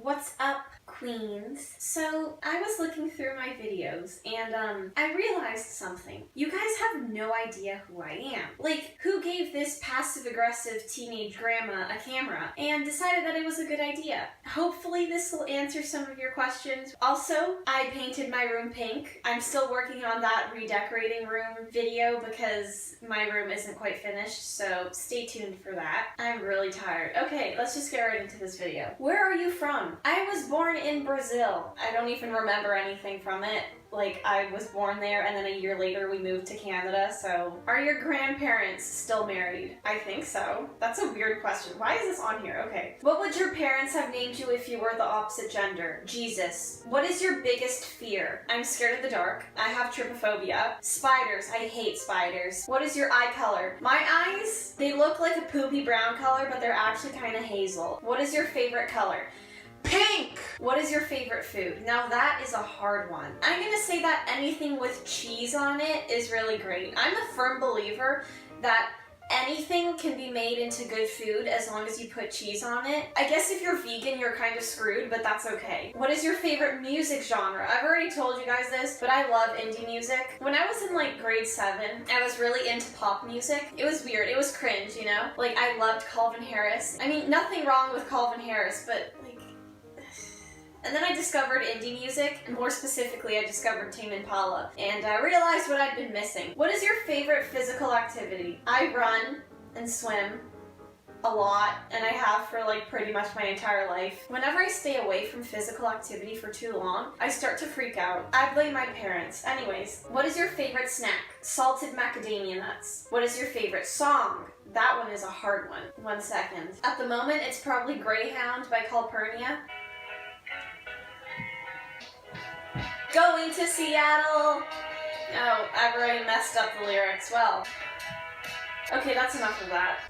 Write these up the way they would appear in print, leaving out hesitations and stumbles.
What's up, queens? So I was looking through my videos and I realized something. You guys have no idea who I am. Like, who gave this passive-aggressive teenage grandma a camera and decided that it was a good idea? Hopefully this will answer some of your questions. Also, I painted my room pink. I'm still working on that redecorating room video because my room isn't quite finished, so stay tuned for that. I'm really tired. Okay, let's just get right into this video. Where are you from? I was born in Brazil. I don't even remember anything from it. Like, I was born there and then a year later we moved to Canada, so... Are your grandparents still married? I think so. That's a weird question. Why is this on here? Okay. What would your parents have named you if you were the opposite gender? Jesus. What is your biggest fear? I'm scared of the dark. I have trypophobia. Spiders. I hate spiders. What is your eye color? My eyes, they look like a poopy brown color, but they're actually kind of hazel. What is your favorite color? Pink! What is your favorite food? Now that is a hard one. I'm gonna say that anything with cheese on it is really great. I'm a firm believer that anything can be made into good food as long as you put cheese on it. I guess if you're vegan, you're kind of screwed, but that's okay. What is your favorite music genre? I've already told you guys this, but I love indie music. When I was in like grade 7, I was really into pop music. It was weird. It was cringe, you know? Like, I loved Calvin Harris. I mean, nothing wrong with Calvin Harris, but like... And then I discovered indie music, and more specifically, I discovered Tame Impala, and I realized what I'd been missing. What is your favorite physical activity? I run and swim a lot, and I have for like pretty much my entire life. Whenever I stay away from physical activity for too long, I start to freak out. I blame my parents. Anyways, what is your favorite snack? Salted macadamia nuts. What is your favorite song? That one is a hard one. 1 second. At the moment, it's probably Greyhound by Calpurnia. Going to Seattle! Oh, I've already messed up the lyrics. Well. Okay, that's enough of that.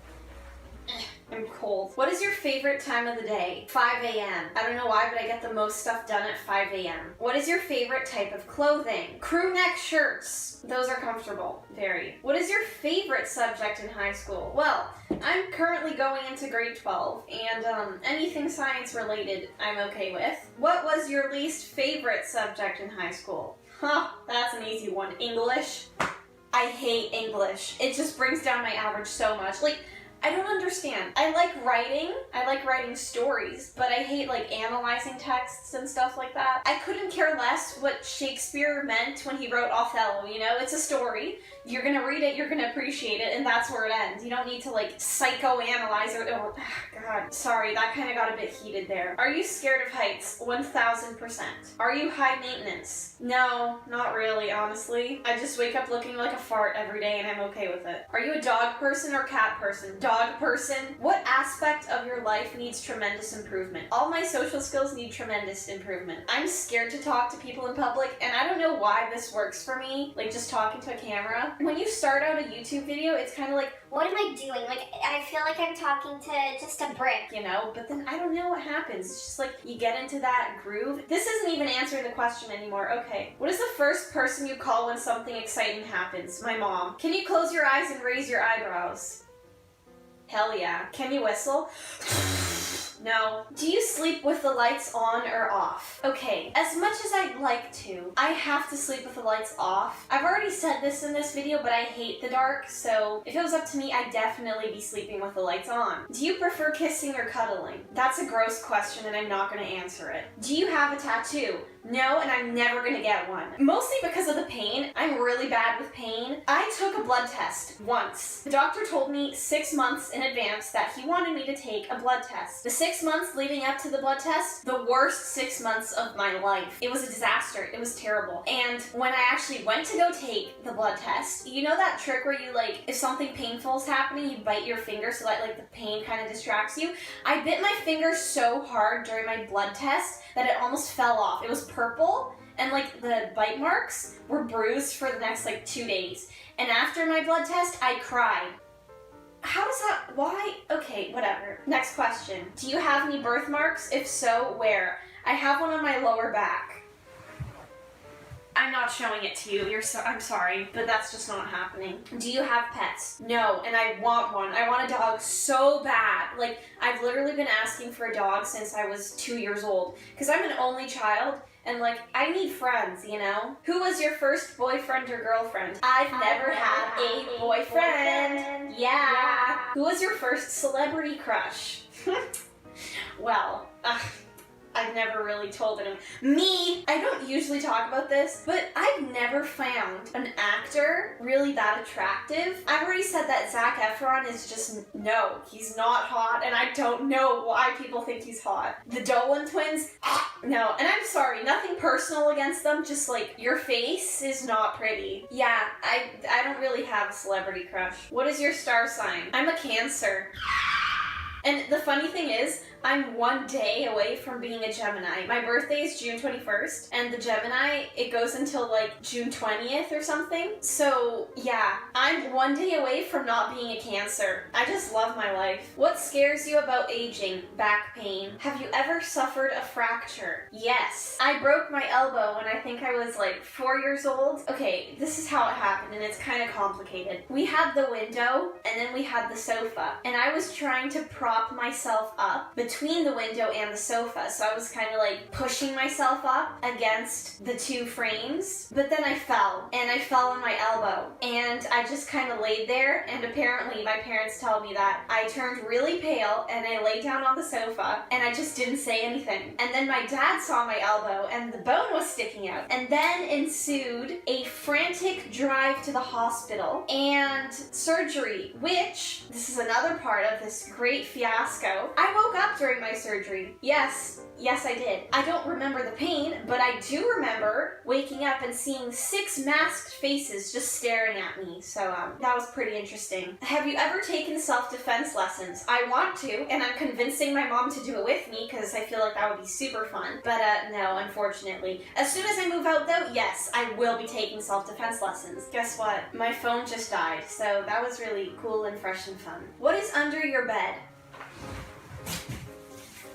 I'm cold. What is your favorite time of the day? 5 a.m. I don't know why, but I get the most stuff done at 5 a.m. What is your favorite type of clothing? Crew neck shirts. Those are comfortable. Very. What is your favorite subject in high school? Well, I'm currently going into grade 12, and anything science related I'm okay with. What was your least favorite subject in high school? Huh, that's an easy one. English. I hate English. It just brings down my average so much. Like, I don't understand. I like writing stories, but I hate like analyzing texts and stuff like that. I couldn't care less what Shakespeare meant when he wrote Othello, you know? It's a story. You're gonna read it, you're gonna appreciate it, and that's where it ends. You don't need to like psychoanalyze it. Oh, God. Sorry, that kind of got a bit heated there. Are you scared of heights? 1000%. Are you high maintenance? No, not really, honestly. I just wake up looking like a fart every day and I'm okay with it. Are you a dog person or cat person? Dog person. What aspect of your life needs tremendous improvement? All my social skills need tremendous improvement. I'm scared to talk to people in public, and I don't know why this works for me, like just talking to a camera. When you start out a YouTube video, it's kind of like, what am I doing? Like, I feel like I'm talking to just a brick. You know, but then I don't know what happens. It's just like, you get into that groove. This isn't even answering the question anymore. Okay. What is the first person you call when something exciting happens? My mom. Can you close your eyes and raise your eyebrows? Hell yeah. Can you whistle? No. Do you sleep with the lights on or off? Okay, as much as I'd like to, I have to sleep with the lights off. I've already said this in this video, but I hate the dark, so if it was up to me, I'd definitely be sleeping with the lights on. Do you prefer kissing or cuddling? That's a gross question and I'm not gonna answer it. Do you have a tattoo? No, and I'm never gonna get one. Mostly because of the pain. I'm really bad with pain. I took a blood test once. The doctor told me 6 months in advance that he wanted me to take a blood test. The 6 months leading up to the blood test, the worst 6 months of my life. It was a disaster. It was terrible. And when I actually went to go take the blood test, you know that trick where you like, if something painful is happening, you bite your finger so that like the pain kind of distracts you? I bit my finger so hard during my blood test that it almost fell off. It was purple, and like the bite marks were bruised for the next like 2 days. And after my blood test, I cried. How does that, why? Okay, whatever. Next question. Do you have any birthmarks? If so, where? I have one on my lower back. I'm not showing it to you. I'm sorry, but that's just not happening. Do you have pets? No, and I want one. I want a dog so bad. Like, I've literally been asking for a dog since I was 2 years old, because I'm an only child. And like, I need friends, you know? Who was your first boyfriend or girlfriend? I've never had a boyfriend. Yeah. Who was your first celebrity crush? Well, I've never really told him. Me! I don't usually talk about this, but I've never found an actor really that attractive. I've already said that Zac Efron is just, no, he's not hot, and I don't know why people think he's hot. The Dolan twins, no, and I'm sorry, nothing personal against them, just like, your face is not pretty. Yeah, I don't really have a celebrity crush. What is your star sign? I'm a Cancer. And the funny thing is, I'm 1 day away from being a Gemini. My birthday is June 21st, and the Gemini, it goes until like June 20th or something. So yeah, I'm 1 day away from not being a Cancer. I just love my life. What scares you about aging? Back pain. Have you ever suffered a fracture? Yes. I broke my elbow when I think I was like 4 years old. Okay, this is how it happened, and it's kind of complicated. We had the window, and then we had the sofa, and I was trying to prop myself up between the window and the sofa, so I was kind of like pushing myself up against the two frames, but then I fell on my elbow, and I just kind of laid there, and apparently my parents tell me that I turned really pale, and I laid down on the sofa, and I just didn't say anything, and then my dad saw my elbow, and the bone was sticking out, and then ensued a frantic drive to the hospital, and surgery, which, this is another part of this great fiasco. I woke up during my surgery. Yes, I did. I don't remember the pain, but I do remember waking up and seeing 6 masked faces just staring at me. So that was pretty interesting. Have you ever taken self-defense lessons? I want to, and I'm convincing my mom to do it with me because I feel like that would be super fun. But no, unfortunately. As soon as I move out though, yes, I will be taking self-defense lessons. Guess what? My phone just died, so that was really cool and fresh and fun. What is under your bed?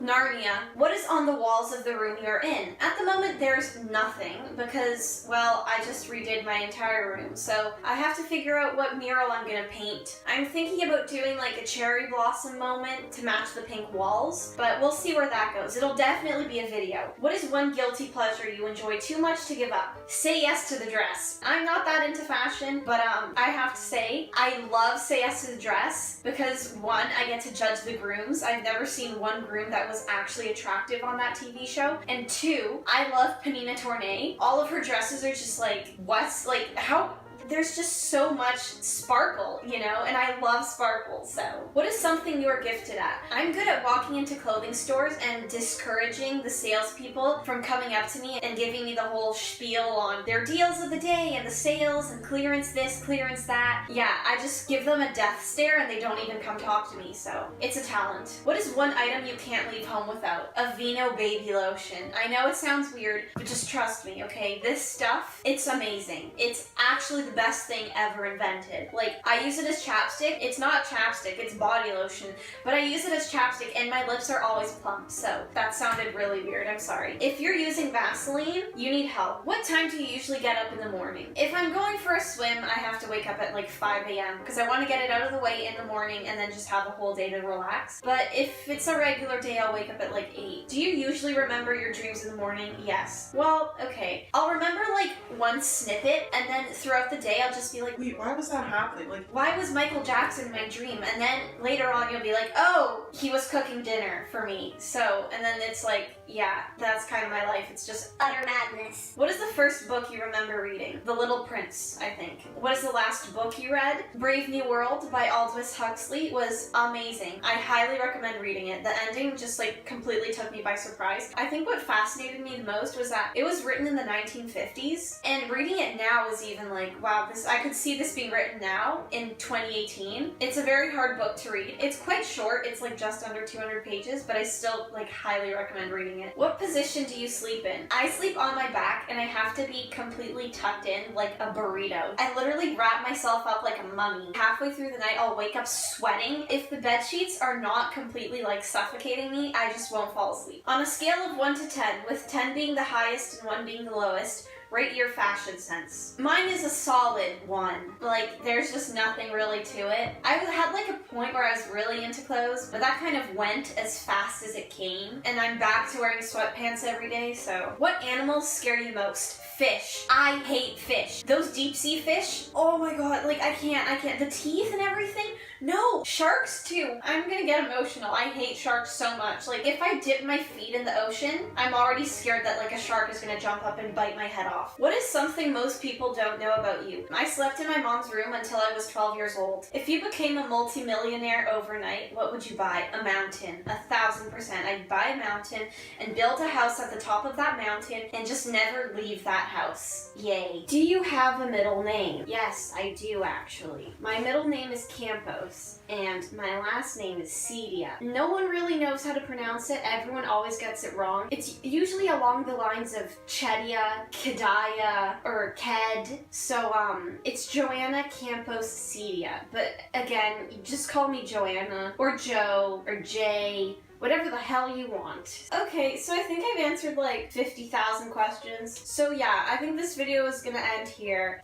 Narnia. What is on the walls of the room you're in? At the moment, there's nothing because, well, I just redid my entire room, so I have to figure out what mural I'm gonna paint. I'm thinking about doing like a cherry blossom moment to match the pink walls, but we'll see where that goes. It'll definitely be a video. What is one guilty pleasure you enjoy too much to give up? Say yes to the dress. I'm not that into fashion, but I have to say, I love Say Yes to the Dress because 1, I get to judge the grooms. I've never seen one groom that was actually attractive on that TV show. And 2, I love Panina Tournay. All of her dresses are just like, what's like, how? There's just so much sparkle, you know, and I love sparkle, so. What is something you're gifted at? I'm good at walking into clothing stores and discouraging the salespeople from coming up to me and giving me the whole spiel on their deals of the day and the sales and clearance this, clearance that. Yeah, I just give them a death stare and they don't even come talk to me, so it's a talent. What is one item you can't leave home without? A Vino baby lotion. I know it sounds weird, but just trust me, okay? This stuff, it's amazing. It's actually the best thing ever invented. Like, I use it as chapstick. It's not chapstick, it's body lotion, but I use it as chapstick and my lips are always plump, so that sounded really weird, I'm sorry. If you're using Vaseline, you need help. What time do you usually get up in the morning? If I'm going for a swim, I have to wake up at like 5 a.m. because I want to get it out of the way in the morning and then just have the whole day to relax. But if it's a regular day, I'll wake up at like 8. Do you usually remember your dreams in the morning? Yes. Well, okay. I'll remember like one snippet and then throughout the day I'll just be like, wait, why was that happening? Like, why was Michael Jackson in my dream? And then later on you'll be like, oh, he was cooking dinner for me. So, and then it's like, yeah, that's kind of my life. It's just utter madness. What is the first book you remember reading? The Little Prince, I think. What is the last book you read? Brave New World by Aldous Huxley was amazing. I highly recommend reading it. The ending just like completely took me by surprise. I think what fascinated me the most was that it was written in the 1950s, and reading it now is even like, wow, I could see this being written now in 2018. It's a very hard book to read. It's quite short. It's like just under 200 pages, but I still like highly recommend reading it. What position do you sleep in? I sleep on my back and I have to be completely tucked in like a burrito. I literally wrap myself up like a mummy. Halfway through the night, I'll wake up sweating. If the bed sheets are not completely like suffocating me, I just won't fall asleep. On a scale of 1 to 10, with 10 being the highest and 1 being the lowest, Rate your fashion sense. Mine is a solid 1. Like, there's just nothing really to it. I had like a point where I was really into clothes, but that kind of went as fast as it came. And I'm back to wearing sweatpants every day, so. What animals scare you most? Fish. I hate fish. Those deep sea fish, oh my god, like I can't. The teeth and everything, no. Sharks too. I'm gonna get emotional. I hate sharks so much. Like if I dip my feet in the ocean, I'm already scared that like a shark is gonna jump up and bite my head off. What is something most people don't know about you? I slept in my mom's room until I was 12 years old. If you became a multi-millionaire overnight, what would you buy? A mountain. 1,000%. I'd buy a mountain and build a house at the top of that mountain and just never leave that house. Yay. Do you have a middle name? Yes, I do actually. My middle name is Campos and my last name is Cedia. No one really knows how to pronounce it. Everyone always gets it wrong. It's usually along the lines of Chedia, Kedaya, or Ked. So, it's Joanna Campos Cedia. But again, you just call me Joanna, or Joe, or Jay, whatever the hell you want. Okay, so I think I've answered like 50,000 questions. So yeah, I think this video is gonna end here.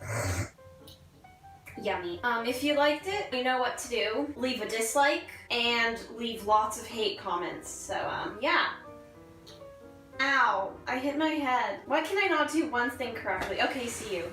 Yummy. If you liked it, you know what to do. Leave a dislike and leave lots of hate comments. So, yeah. Ow, I hit my head. Why can I not do one thing correctly? Okay, see you.